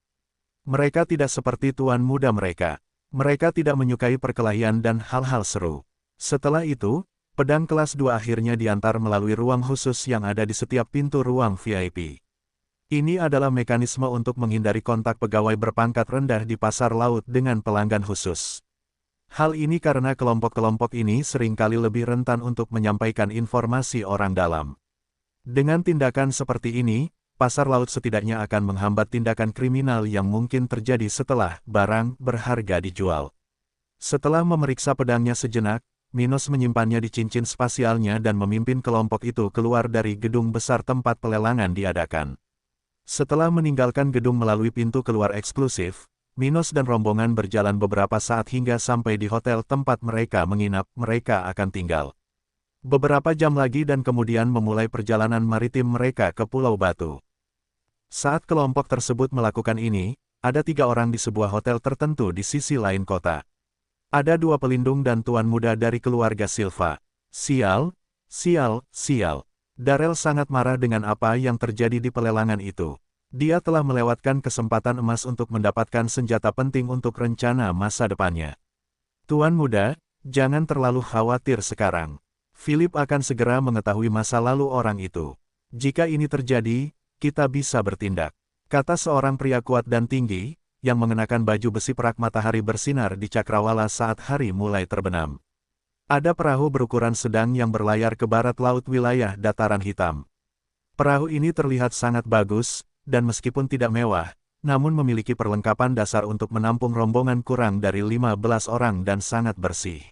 Mereka tidak seperti tuan muda mereka. Mereka tidak menyukai perkelahian dan hal-hal seru. Setelah itu, pedang kelas 2 akhirnya diantar melalui ruang khusus yang ada di setiap pintu ruang VIP. Ini adalah mekanisme untuk menghindari kontak pegawai berpangkat rendah di pasar laut dengan pelanggan khusus. Hal ini karena kelompok-kelompok ini seringkali lebih rentan untuk menyampaikan informasi orang dalam. Dengan tindakan seperti ini, pasar laut setidaknya akan menghambat tindakan kriminal yang mungkin terjadi setelah barang berharga dijual. Setelah memeriksa pedangnya sejenak, Minos menyimpannya di cincin spasialnya dan memimpin kelompok itu keluar dari gedung besar tempat pelelangan diadakan. Setelah meninggalkan gedung melalui pintu keluar eksklusif, Minos dan rombongan berjalan beberapa saat hingga sampai di hotel tempat mereka menginap, mereka akan tinggal. Beberapa jam lagi dan kemudian memulai perjalanan maritim mereka ke Pulau Batu. Saat kelompok tersebut melakukan ini, ada 3 orang di sebuah hotel tertentu di sisi lain kota. Ada 2 pelindung dan tuan muda dari keluarga Silva. Sial, sial, sial. Darrell sangat marah dengan apa yang terjadi di pelelangan itu. Dia telah melewatkan kesempatan emas untuk mendapatkan senjata penting untuk rencana masa depannya. Tuan muda, jangan terlalu khawatir sekarang. Philip akan segera mengetahui masa lalu orang itu. Jika ini terjadi, kita bisa bertindak, kata seorang pria kuat dan tinggi, yang mengenakan baju besi perak matahari bersinar di cakrawala saat hari mulai terbenam. Ada perahu berukuran sedang yang berlayar ke barat laut wilayah dataran hitam. Perahu ini terlihat sangat bagus, dan meskipun tidak mewah, namun memiliki perlengkapan dasar untuk menampung rombongan kurang dari 15 orang dan sangat bersih.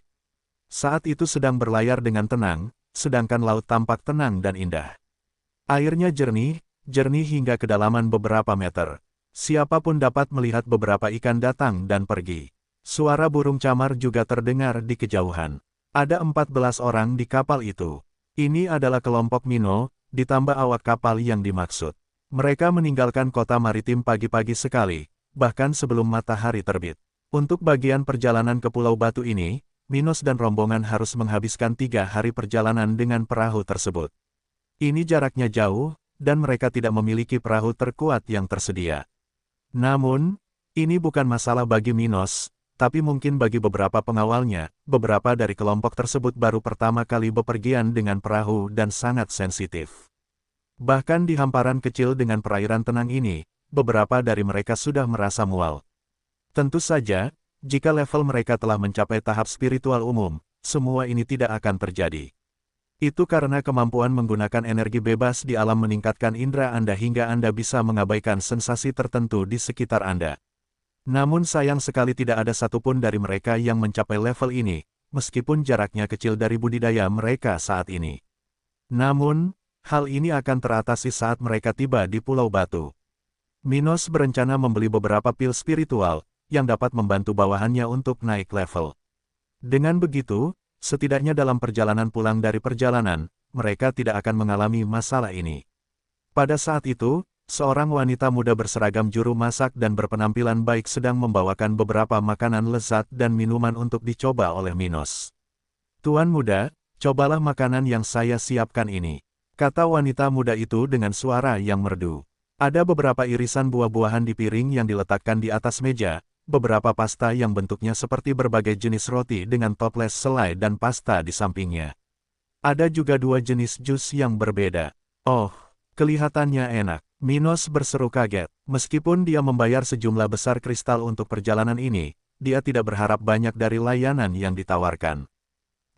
Saat itu sedang berlayar dengan tenang, sedangkan laut tampak tenang dan indah. Airnya jernih hingga kedalaman beberapa meter. Siapapun dapat melihat beberapa ikan datang dan pergi. Suara burung camar juga terdengar di kejauhan. Ada 14 orang di kapal itu. Ini adalah kelompok Mino, ditambah awak kapal yang dimaksud. Mereka meninggalkan kota maritim pagi-pagi sekali, bahkan sebelum matahari terbit. Untuk bagian perjalanan ke Pulau Batu ini, Minos dan rombongan harus menghabiskan 3 hari perjalanan dengan perahu tersebut. Ini jaraknya jauh, dan mereka tidak memiliki perahu terkuat yang tersedia. Namun, ini bukan masalah bagi Minos, tapi mungkin bagi beberapa pengawalnya. Beberapa dari kelompok tersebut baru pertama kali bepergian dengan perahu dan sangat sensitif. Bahkan di hamparan kecil dengan perairan tenang ini, beberapa dari mereka sudah merasa mual. Tentu saja, jika level mereka telah mencapai tahap spiritual umum, semua ini tidak akan terjadi. Itu karena kemampuan menggunakan energi bebas di alam meningkatkan indera Anda hingga Anda bisa mengabaikan sensasi tertentu di sekitar Anda. Namun sayang sekali tidak ada satupun dari mereka yang mencapai level ini, meskipun jaraknya kecil dari budidaya mereka saat ini. Namun, hal ini akan teratasi saat mereka tiba di Pulau Batu. Minos berencana membeli beberapa pil spiritual, yang dapat membantu bawahannya untuk naik level. Dengan begitu, setidaknya dalam perjalanan pulang dari perjalanan, mereka tidak akan mengalami masalah ini. Pada saat itu, seorang wanita muda berseragam juru masak dan berpenampilan baik sedang membawakan beberapa makanan lezat dan minuman untuk dicoba oleh Minos. "Tuan muda, cobalah makanan yang saya siapkan ini," kata wanita muda itu dengan suara yang merdu. Ada beberapa irisan buah-buahan di piring yang diletakkan di atas meja, beberapa pasta yang bentuknya seperti berbagai jenis roti dengan toples selai dan pasta di sampingnya. Ada juga 2 jenis jus yang berbeda. "Oh, kelihatannya enak," Minos berseru kaget. Meskipun dia membayar sejumlah besar kristal untuk perjalanan ini, dia tidak berharap banyak dari layanan yang ditawarkan.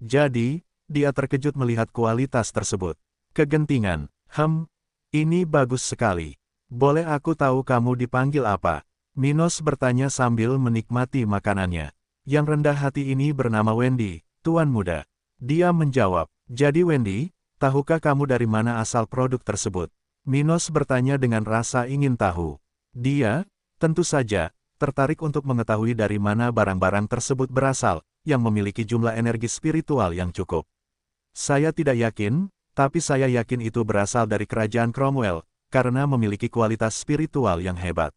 Jadi, dia terkejut melihat kualitas tersebut. Kegentingan, ini bagus sekali. Boleh aku tahu kamu dipanggil apa?" Minos bertanya sambil menikmati makanannya. "Yang rendah hati ini bernama Wendy, Tuan muda." Dia menjawab. "Jadi Wendy, tahukah kamu dari mana asal produk tersebut?" Minos bertanya dengan rasa ingin tahu. Dia, tentu saja, tertarik untuk mengetahui dari mana barang-barang tersebut berasal, yang memiliki jumlah energi spiritual yang cukup. "Saya tidak yakin, tapi saya yakin itu berasal dari kerajaan Cromwell, karena memiliki kualitas spiritual yang hebat,"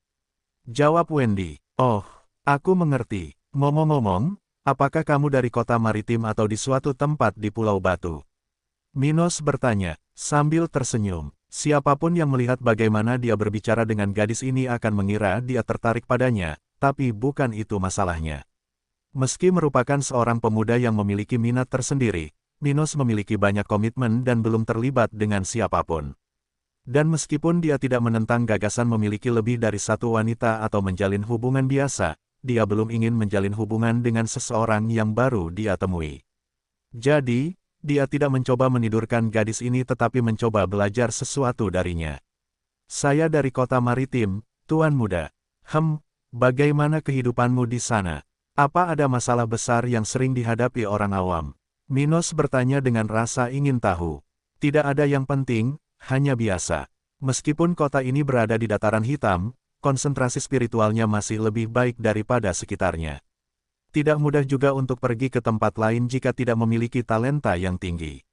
jawab Wendy. "Oh, aku mengerti. Ngomong-ngomong, apakah kamu dari kota maritim atau di suatu tempat di Pulau Batu?" Minos bertanya, sambil tersenyum. Siapapun yang melihat bagaimana dia berbicara dengan gadis ini akan mengira dia tertarik padanya, tapi bukan itu masalahnya. Meski merupakan seorang pemuda yang memiliki minat tersendiri, Minos memiliki banyak komitmen dan belum terlibat dengan siapapun. Dan meskipun dia tidak menentang gagasan memiliki lebih dari satu wanita atau menjalin hubungan biasa, dia belum ingin menjalin hubungan dengan seseorang yang baru dia temui. Jadi, dia tidak mencoba menidurkan gadis ini tetapi mencoba belajar sesuatu darinya. "Saya dari kota maritim, Tuan muda." Bagaimana kehidupanmu di sana? Apa ada masalah besar yang sering dihadapi orang awam?" Minos bertanya dengan rasa ingin tahu. "Tidak ada yang penting, hanya biasa. Meskipun kota ini berada di dataran hitam, konsentrasi spiritualnya masih lebih baik daripada sekitarnya. Tidak mudah juga untuk pergi ke tempat lain jika tidak memiliki talenta yang tinggi.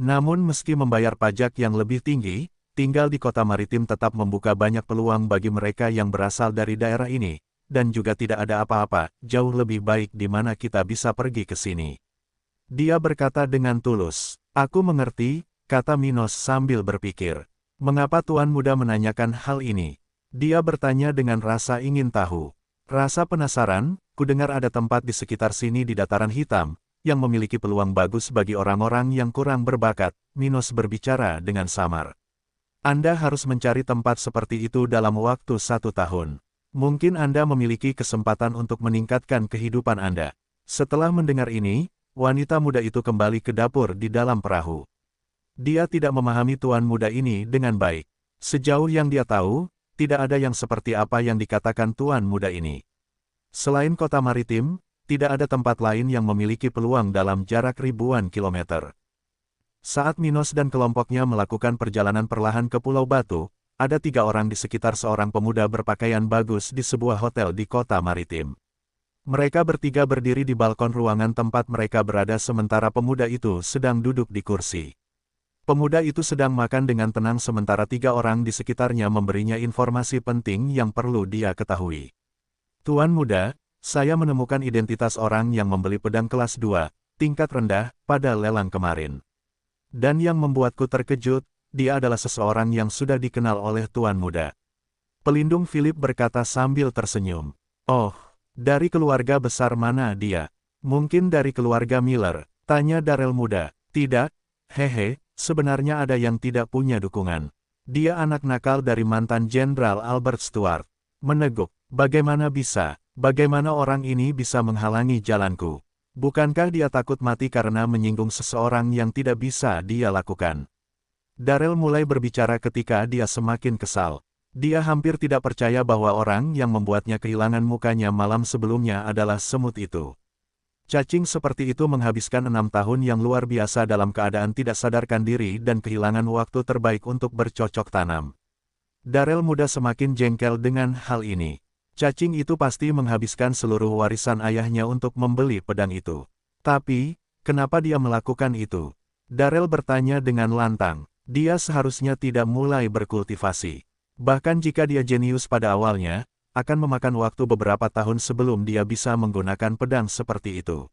Namun meski membayar pajak yang lebih tinggi, tinggal di kota maritim tetap membuka banyak peluang bagi mereka yang berasal dari daerah ini, dan juga tidak ada apa-apa, jauh lebih baik di mana kita bisa pergi ke sini." Dia berkata dengan tulus. "Aku mengerti," kata Minos sambil berpikir. "Mengapa Tuan muda menanyakan hal ini?" Dia bertanya dengan rasa ingin tahu. "Rasa penasaran, kudengar ada tempat di sekitar sini di dataran hitam, yang memiliki peluang bagus bagi orang-orang yang kurang berbakat," Minos berbicara dengan samar. "Anda harus mencari tempat seperti itu dalam waktu 1 tahun. Mungkin Anda memiliki kesempatan untuk meningkatkan kehidupan Anda." Setelah mendengar ini, wanita muda itu kembali ke dapur di dalam perahu. Dia tidak memahami tuan muda ini dengan baik. Sejauh yang dia tahu, tidak ada yang seperti apa yang dikatakan tuan muda ini. Selain kota maritim, tidak ada tempat lain yang memiliki peluang dalam jarak ribuan kilometer. Saat Minos dan kelompoknya melakukan perjalanan perlahan ke Pulau Batu, ada 3 orang di sekitar seorang pemuda berpakaian bagus di sebuah hotel di kota maritim. Mereka bertiga berdiri di balkon ruangan tempat mereka berada sementara pemuda itu sedang duduk di kursi. Pemuda itu sedang makan dengan tenang sementara 3 orang di sekitarnya memberinya informasi penting yang perlu dia ketahui. Tuan muda, saya menemukan identitas orang yang membeli pedang kelas 2, tingkat rendah, pada lelang kemarin. Dan yang membuatku terkejut, dia adalah seseorang yang sudah dikenal oleh Tuan muda. Pelindung Philip berkata sambil tersenyum. Oh, dari keluarga besar mana dia? Mungkin dari keluarga Miller, tanya Darrell muda. Tidak, hehe, sebenarnya ada yang tidak punya dukungan. Dia anak nakal dari mantan Jenderal Albert Stuart. Meneguk, bagaimana bisa? Bagaimana orang ini bisa menghalangi jalanku? Bukankah dia takut mati karena menyinggung seseorang yang tidak bisa dia lakukan? Darrell mulai berbicara ketika dia semakin kesal. Dia hampir tidak percaya bahwa orang yang membuatnya kehilangan mukanya malam sebelumnya adalah semut itu. Cacing seperti itu menghabiskan 6 tahun yang luar biasa dalam keadaan tidak sadarkan diri dan kehilangan waktu terbaik untuk bercocok tanam. Darrell muda semakin jengkel dengan hal ini. Cacing itu pasti menghabiskan seluruh warisan ayahnya untuk membeli pedang itu. Tapi, kenapa dia melakukan itu? Darrell bertanya dengan lantang. Dia seharusnya tidak mulai berkultivasi. Bahkan jika dia jenius pada awalnya, akan memakan waktu beberapa tahun sebelum dia bisa menggunakan pedang seperti itu.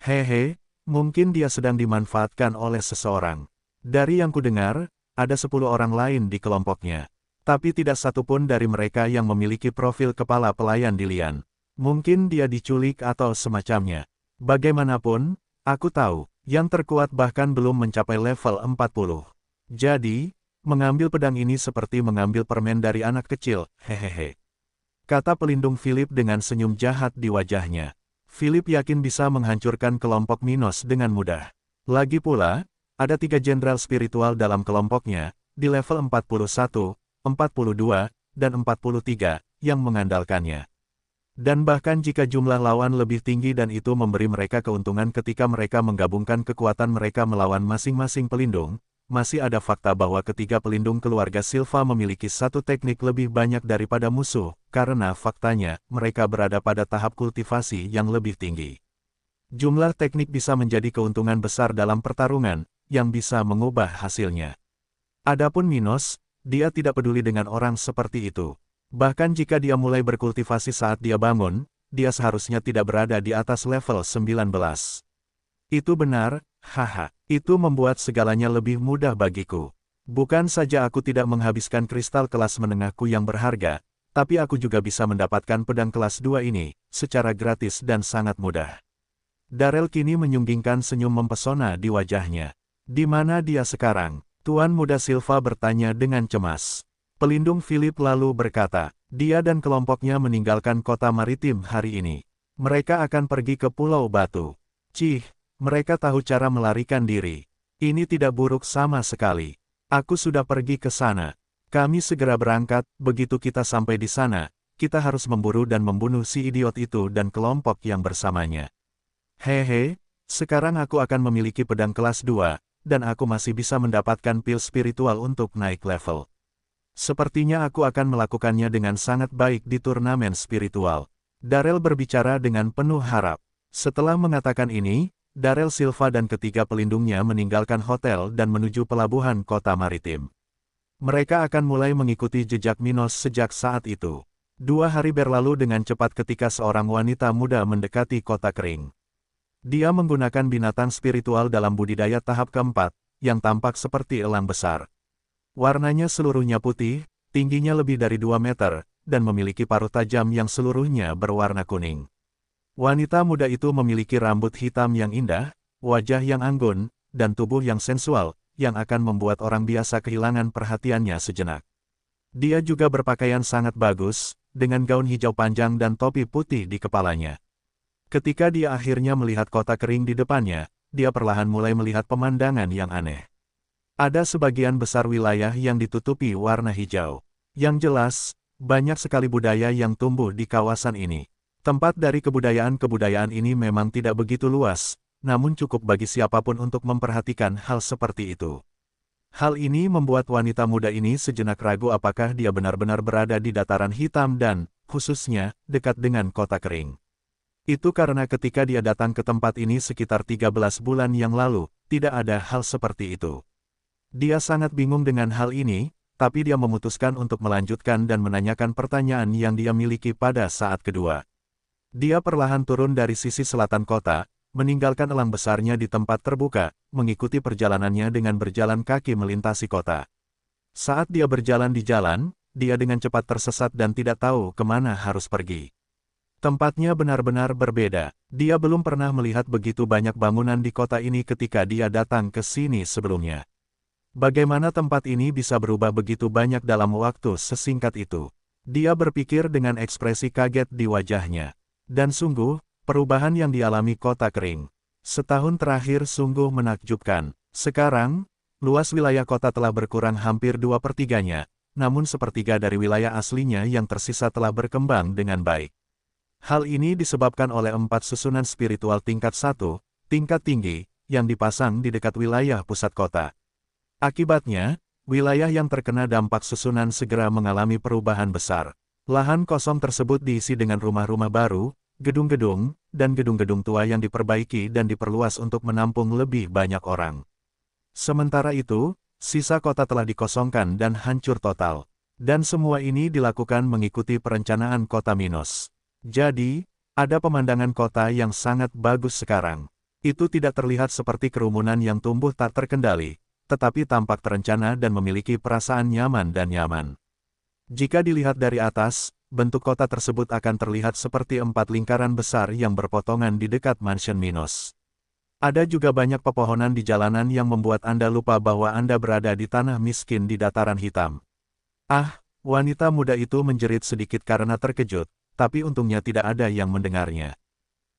Hehe, mungkin dia sedang dimanfaatkan oleh seseorang. Dari yang kudengar, ada 10 orang lain di kelompoknya. Tapi tidak satu pun dari mereka yang memiliki profil kepala pelayan Dilian. Mungkin dia diculik atau semacamnya. Bagaimanapun, aku tahu, yang terkuat bahkan belum mencapai level 40. Jadi, mengambil pedang ini seperti mengambil permen dari anak kecil, hehehe. Kata pelindung Philip dengan senyum jahat di wajahnya. Philip yakin bisa menghancurkan kelompok Minos dengan mudah. Lagi pula, ada 3 jenderal spiritual dalam kelompoknya, di level 41, 42, dan 43, yang mengandalkannya. Dan bahkan jika jumlah lawan lebih tinggi dan itu memberi mereka keuntungan ketika mereka menggabungkan kekuatan mereka melawan masing-masing pelindung, masih ada fakta bahwa ketiga pelindung keluarga Silva memiliki satu teknik lebih banyak daripada musuh, karena faktanya, mereka berada pada tahap kultivasi yang lebih tinggi. Jumlah teknik bisa menjadi keuntungan besar dalam pertarungan, yang bisa mengubah hasilnya. Adapun Minos, dia tidak peduli dengan orang seperti itu. Bahkan jika dia mulai berkultivasi saat dia bangun, dia seharusnya tidak berada di atas level 19. Itu benar, haha. Itu membuat segalanya lebih mudah bagiku. Bukan saja aku tidak menghabiskan kristal kelas menengahku yang berharga, tapi aku juga bisa mendapatkan pedang kelas 2 ini, secara gratis dan sangat mudah. Darrell kini menyunggingkan senyum mempesona di wajahnya. Di mana dia sekarang? Tuan muda Silva bertanya dengan cemas. Pelindung Philip lalu berkata, dia dan kelompoknya meninggalkan kota maritim hari ini. Mereka akan pergi ke Pulau Batu. Cih. Mereka tahu cara melarikan diri. Ini tidak buruk sama sekali. Aku sudah pergi ke sana. Kami segera berangkat, begitu kita sampai di sana, kita harus memburu dan membunuh si idiot itu dan kelompok yang bersamanya. Hehe, sekarang aku akan memiliki pedang kelas 2, dan aku masih bisa mendapatkan pil spiritual untuk naik level. Sepertinya aku akan melakukannya dengan sangat baik di turnamen spiritual. Darrell berbicara dengan penuh harap. Setelah mengatakan ini, Darrell Silva dan ketiga pelindungnya meninggalkan hotel dan menuju pelabuhan kota maritim. Mereka akan mulai mengikuti jejak Minos sejak saat itu. 2 hari berlalu dengan cepat ketika seorang wanita muda mendekati kota kering. Dia menggunakan binatang spiritual dalam budidaya tahap keempat, yang tampak seperti elang besar. Warnanya seluruhnya putih, tingginya lebih dari 2 meter, dan memiliki paruh tajam yang seluruhnya berwarna kuning. Wanita muda itu memiliki rambut hitam yang indah, wajah yang anggun, dan tubuh yang sensual, yang akan membuat orang biasa kehilangan perhatiannya sejenak. Dia juga berpakaian sangat bagus, dengan gaun hijau panjang dan topi putih di kepalanya. Ketika dia akhirnya melihat kota kering di depannya, dia perlahan mulai melihat pemandangan yang aneh. Ada sebagian besar wilayah yang ditutupi warna hijau. Yang jelas, banyak sekali budaya yang tumbuh di kawasan ini. Tempat dari kebudayaan-kebudayaan ini memang tidak begitu luas, namun cukup bagi siapapun untuk memperhatikan hal seperti itu. Hal ini membuat wanita muda ini sejenak ragu apakah dia benar-benar berada di dataran hitam dan, khususnya, dekat dengan kota kering. Itu karena ketika dia datang ke tempat ini sekitar 13 bulan yang lalu, tidak ada hal seperti itu. Dia sangat bingung dengan hal ini, tapi dia memutuskan untuk melanjutkan dan menanyakan pertanyaan yang dia miliki pada saat kedua. Dia perlahan turun dari sisi selatan kota, meninggalkan elang besarnya di tempat terbuka, mengikuti perjalanannya dengan berjalan kaki melintasi kota. Saat dia berjalan di jalan, dia dengan cepat tersesat dan tidak tahu kemana harus pergi. Tempatnya benar-benar berbeda. Dia belum pernah melihat begitu banyak bangunan di kota ini ketika dia datang ke sini sebelumnya. Bagaimana tempat ini bisa berubah begitu banyak dalam waktu sesingkat itu? Dia berpikir dengan ekspresi kaget di wajahnya. Dan sungguh, perubahan yang dialami kota kering setahun terakhir sungguh menakjubkan. Sekarang, luas wilayah kota telah berkurang hampir 2/3-nya, namun sepertiga dari wilayah aslinya yang tersisa telah berkembang dengan baik. Hal ini disebabkan oleh 4 susunan spiritual tingkat 1, tingkat tinggi, yang dipasang di dekat wilayah pusat kota. Akibatnya, wilayah yang terkena dampak susunan segera mengalami perubahan besar. Lahan kosong tersebut diisi dengan rumah-rumah baru, gedung-gedung, dan gedung-gedung tua yang diperbaiki dan diperluas untuk menampung lebih banyak orang. Sementara itu, sisa kota telah dikosongkan dan hancur total. Dan semua ini dilakukan mengikuti perencanaan kota Minos. Jadi, ada pemandangan kota yang sangat bagus sekarang. Itu tidak terlihat seperti kerumunan yang tumbuh tak terkendali, tetapi tampak terencana dan memiliki perasaan nyaman dan nyaman. Jika dilihat dari atas, bentuk kota tersebut akan terlihat seperti 4 lingkaran besar yang berpotongan di dekat mansion Minos. Ada juga banyak pepohonan di jalanan yang membuat Anda lupa bahwa Anda berada di tanah miskin di dataran hitam. Ah, wanita muda itu menjerit sedikit karena terkejut, tapi untungnya tidak ada yang mendengarnya.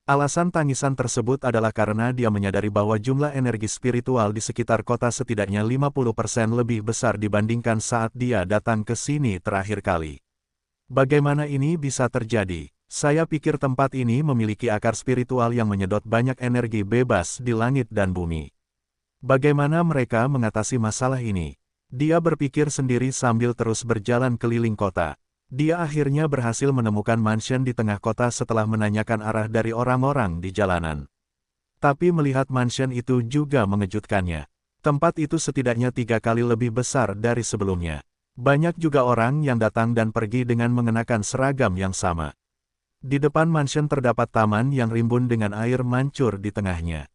Alasan tangisan tersebut adalah karena dia menyadari bahwa jumlah energi spiritual di sekitar kota setidaknya 50% lebih besar dibandingkan saat dia datang ke sini terakhir kali. Bagaimana ini bisa terjadi? Saya pikir tempat ini memiliki akar spiritual yang menyedot banyak energi bebas di langit dan bumi. Bagaimana mereka mengatasi masalah ini? Dia berpikir sendiri sambil terus berjalan keliling kota. Dia akhirnya berhasil menemukan mansion di tengah kota setelah menanyakan arah dari orang-orang di jalanan. Tapi melihat mansion itu juga mengejutkannya. Tempat itu setidaknya 3 kali lebih besar dari sebelumnya. Banyak juga orang yang datang dan pergi dengan mengenakan seragam yang sama. Di depan mansion terdapat taman yang rimbun dengan air mancur di tengahnya.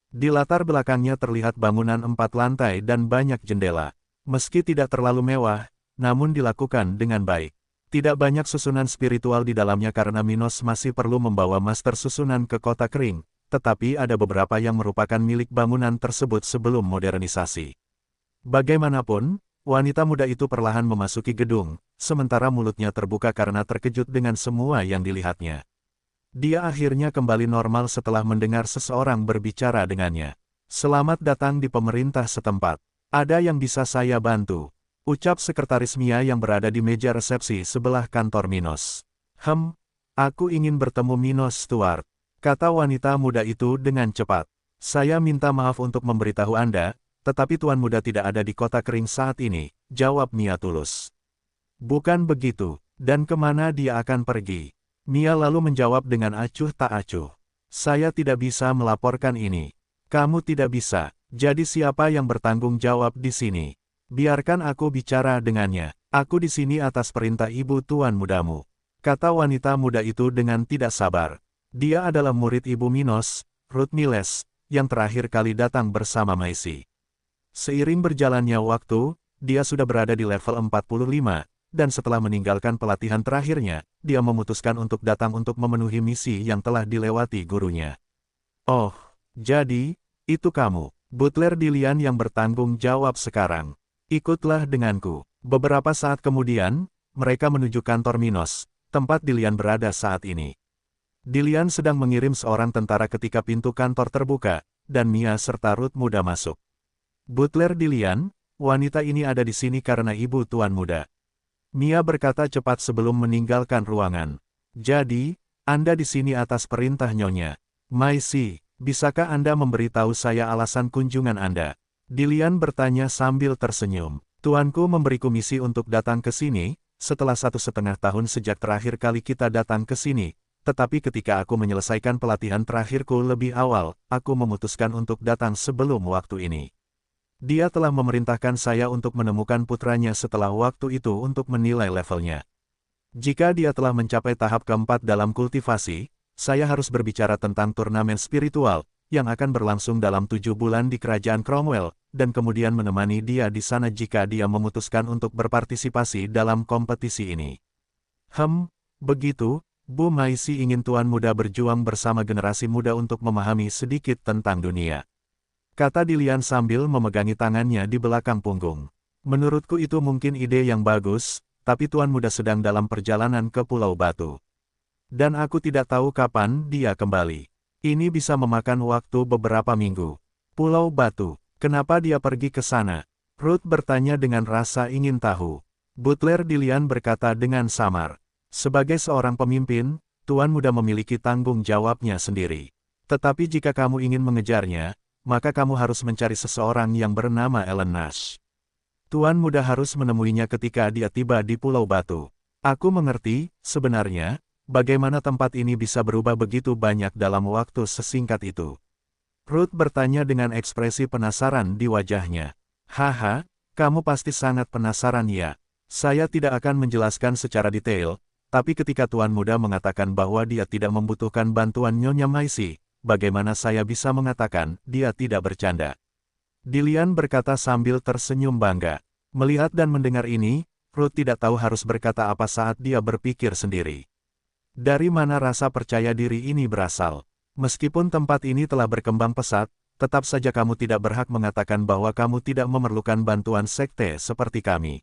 Di latar belakangnya terlihat bangunan 4 lantai dan banyak jendela. Meski tidak terlalu mewah, namun dilakukan dengan baik. Tidak banyak susunan spiritual di dalamnya karena Minos masih perlu membawa master susunan ke kota kering, tetapi ada beberapa yang merupakan milik bangunan tersebut sebelum modernisasi. Bagaimanapun, wanita muda itu perlahan memasuki gedung, sementara mulutnya terbuka karena terkejut dengan semua yang dilihatnya. Dia akhirnya kembali normal setelah mendengar seseorang berbicara dengannya. "Selamat datang di pemerintah setempat. Ada yang bisa saya bantu?" Ucap sekretaris Mia yang berada di meja resepsi sebelah kantor Minos. Aku ingin bertemu Minos Stuart," kata wanita muda itu dengan cepat. "Saya minta maaf untuk memberitahu Anda, tetapi Tuan Muda tidak ada di kota kering saat ini," jawab Mia tulus. "Bukan begitu, dan kemana dia akan pergi?" Mia lalu menjawab dengan acuh tak acuh. "Saya tidak bisa melaporkan ini." "Kamu tidak bisa, jadi siapa yang bertanggung jawab di sini? Biarkan aku bicara dengannya. Aku di sini atas perintah ibu tuan mudamu," kata wanita muda itu dengan tidak sabar. Dia adalah murid ibu Minos, Ruth Miles, yang terakhir kali datang bersama Maisy. Seiring berjalannya waktu, dia sudah berada di level 45, dan setelah meninggalkan pelatihan terakhirnya, dia memutuskan untuk datang untuk memenuhi misi yang telah dilewati gurunya. "Oh, jadi, itu kamu, Butler Dilian yang bertanggung jawab sekarang. Ikutlah denganku." Beberapa saat kemudian, mereka menuju kantor Minos, tempat Dilian berada saat ini. Dilian sedang mengirim seorang tentara ketika pintu kantor terbuka, dan Mia serta Ruth muda masuk. "Butler Dilian, wanita ini ada di sini karena ibu tuan muda," Mia berkata cepat sebelum meninggalkan ruangan. "Jadi, Anda di sini atas perintah Nyonya Maisy, bisakah Anda memberitahu saya alasan kunjungan Anda?" Dilian bertanya sambil tersenyum. "Tuanku memberiku misi untuk datang ke sini, setelah 1,5 tahun sejak terakhir kali kita datang ke sini, tetapi ketika aku menyelesaikan pelatihan terakhirku lebih awal, aku memutuskan untuk datang sebelum waktu ini." Dia telah memerintahkan saya untuk menemukan putranya setelah waktu itu untuk menilai levelnya. Jika dia telah mencapai tahap keempat dalam kultivasi, saya harus berbicara tentang turnamen spiritual, yang akan berlangsung dalam 7 bulan di Kerajaan Cromwell, dan kemudian menemani dia di sana jika dia memutuskan untuk berpartisipasi dalam kompetisi ini. Begitu, Bu Maisi ingin Tuan Muda berjuang bersama generasi muda untuk memahami sedikit tentang dunia. Kata Dilian sambil memegangi tangannya di belakang punggung. Menurutku itu mungkin ide yang bagus, tapi Tuan Muda sedang dalam perjalanan ke Pulau Batu. Dan aku tidak tahu kapan dia kembali. Ini bisa memakan waktu beberapa minggu. Pulau Batu, kenapa dia pergi ke sana? Ruth bertanya dengan rasa ingin tahu. Butler Dilian berkata dengan samar. Sebagai seorang pemimpin, Tuan Muda memiliki tanggung jawabnya sendiri. Tetapi jika kamu ingin mengejarnya, maka kamu harus mencari seseorang yang bernama Ellen Nash. Tuan Muda harus menemuinya ketika dia tiba di Pulau Batu. Aku mengerti, sebenarnya, bagaimana tempat ini bisa berubah begitu banyak dalam waktu sesingkat itu. Ruth bertanya dengan ekspresi penasaran di wajahnya. Haha, kamu pasti sangat penasaran ya. Saya tidak akan menjelaskan secara detail, tapi ketika Tuan Muda mengatakan bahwa dia tidak membutuhkan bantuan Nyonya Maisi, bagaimana saya bisa mengatakan dia tidak bercanda? Dilian berkata sambil tersenyum bangga. Melihat dan mendengar ini, Ruth tidak tahu harus berkata apa saat dia berpikir sendiri. Dari mana rasa percaya diri ini berasal? Meskipun tempat ini telah berkembang pesat, tetap saja kamu tidak berhak mengatakan bahwa kamu tidak memerlukan bantuan sekte seperti kami.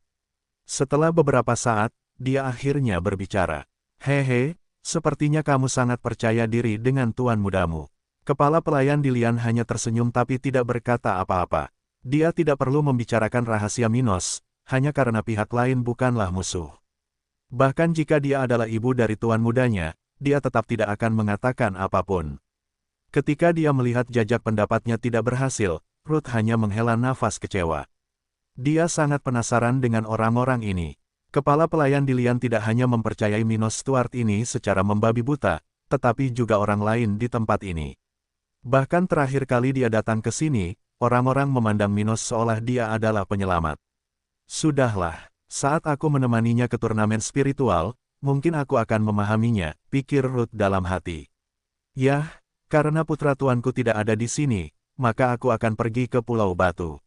Setelah beberapa saat, dia akhirnya berbicara. Hehe, sepertinya kamu sangat percaya diri dengan Tuan Mudamu. Kepala pelayan Dilian hanya tersenyum tapi tidak berkata apa-apa. Dia tidak perlu membicarakan rahasia Minos, hanya karena pihak lain bukanlah musuh. Bahkan jika dia adalah ibu dari Tuan Mudanya, dia tetap tidak akan mengatakan apapun. Ketika dia melihat jajak pendapatnya tidak berhasil, Ruth hanya menghela nafas kecewa. Dia sangat penasaran dengan orang-orang ini. Kepala pelayan Dilian tidak hanya mempercayai Minos Stuart ini secara membabi buta, tetapi juga orang lain di tempat ini. Bahkan terakhir kali dia datang ke sini, orang-orang memandang Minos seolah dia adalah penyelamat. Sudahlah, saat aku menemaninya ke turnamen spiritual, mungkin aku akan memahaminya, pikir Ruth dalam hati. Yah, karena putra tuanku tidak ada di sini, maka aku akan pergi ke Pulau Batu.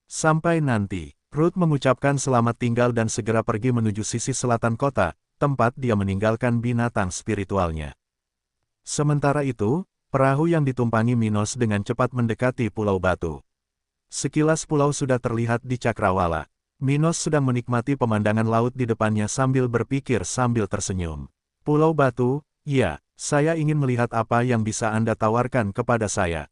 Sampai nanti. Ruth mengucapkan selamat tinggal dan segera pergi menuju sisi selatan kota, tempat dia meninggalkan binatang spiritualnya. Sementara itu, perahu yang ditumpangi Minos dengan cepat mendekati Pulau Batu. Sekilas pulau sudah terlihat di cakrawala. Minos sedang menikmati pemandangan laut di depannya sambil berpikir sambil tersenyum. Pulau Batu, ya, saya ingin melihat apa yang bisa Anda tawarkan kepada saya.